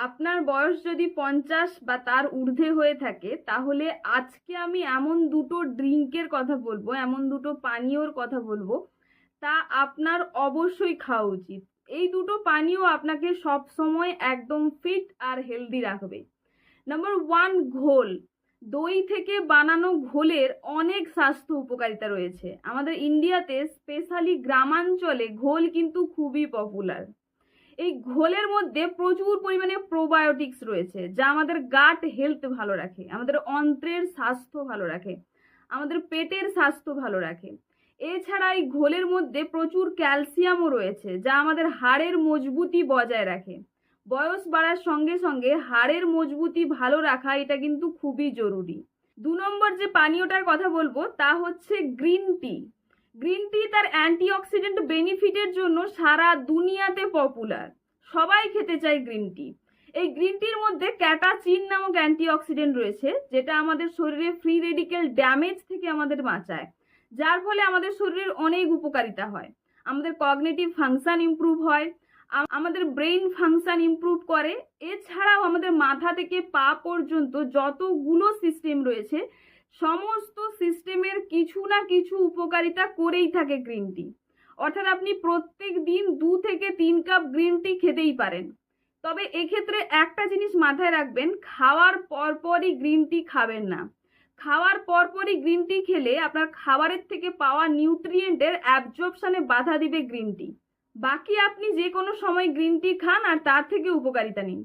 আপনার বয়স যদি 50 বা তার ঊর্ধ্বে হয়ে থাকে, তাহলে আজকে আমি এমন দুটো ড্রিঙ্কের কথা বলবো, এমন দুটো পানীয়র কথা বলবো, তা আপনার অবশ্যই খাওয়া উচিত। এই দুটো পানীয় আপনাকে সব সময় একদম ফিট আর হেলদি রাখবে। নাম্বার ওয়ান, ঘোল। দই থেকে বানানো ঘোলের অনেক স্বাস্থ্য উপকারিতা রয়েছে। আমাদের ইন্ডিয়াতে স্পেশালি গ্রামাঞ্চলে ঘোল কিন্তু খুবই পপুলার। এই ঘোলের মধ্যে প্রচুর পরিমাণে প্রোবায়োটিক্স রয়েছে, যা আমাদের গাট হেলথ ভালো রাখে, আমাদের অন্ত্রের স্বাস্থ্য ভালো রাখে, আমাদের পেটের স্বাস্থ্য ভালো রাখে। এছাড়া এই ঘোলের মধ্যে প্রচুর ক্যালসিয়ামও রয়েছে, যা আমাদের হাড়ের মজবুতি বজায় রাখে। বয়স বাড়ার সঙ্গে সঙ্গে হাড়ের মজবুতি ভালো রাখা এটা কিন্তু খুবই জরুরি। 2 নম্বর যে পানীয়টার কথা বলবো তা হচ্ছে গ্রিন টি। গ্রিন টি তার অ্যান্টিঅক্সিডেন্ট বেনিফিটের জন্য সারা দুনিয়াতে পপুলার। সবাই খেতে চায় গ্রিন টি। এই গ্রিন টির মধ্যে ক্যাটাচিন নামক অ্যান্টিঅক্সিডেন্ট রয়েছে, যেটা আমাদের শরীরে ফ্রি রেডিক্যাল ড্যামেজ থেকে আমাদের বাঁচায়, যার ফলে আমাদের শরীরের অনেক উপকারিতা হয়। আমাদের কগনিটিভ ফাংশন ইমপ্রুভ হয়, আমাদের ব্রেইন ফাংশন ইমপ্রুভ করে। এছাড়াও আমাদের মাথা থেকে পা পর্যন্ত যতগুলো সিস্টেম রয়েছে, সমস্ত সিস্টেমের কিছু না কিছু উপকারিতা করেই থাকে গ্রিন টি। অর্থাৎ আপনি প্রত্যেক দিন 2 থেকে 3 কাপ গ্রিন টি খেতেই পারেন। তবে এক্ষেত্রে একটা জিনিস মাথায় রাখবেন, খাওয়ার পরপরই গ্রিন টি খাবেন না। খাওয়ার পরপরই গ্রিন টি খেলে আপনার খাবারের থেকে পাওয়া নিউট্রিয়েন্টের অ্যাবজর্পশনে বাধা দিবে গ্রিন টি। বাকি আপনি যে কোনো সময় গ্রিন টি খান আর তার থেকে উপকারিতা নিন।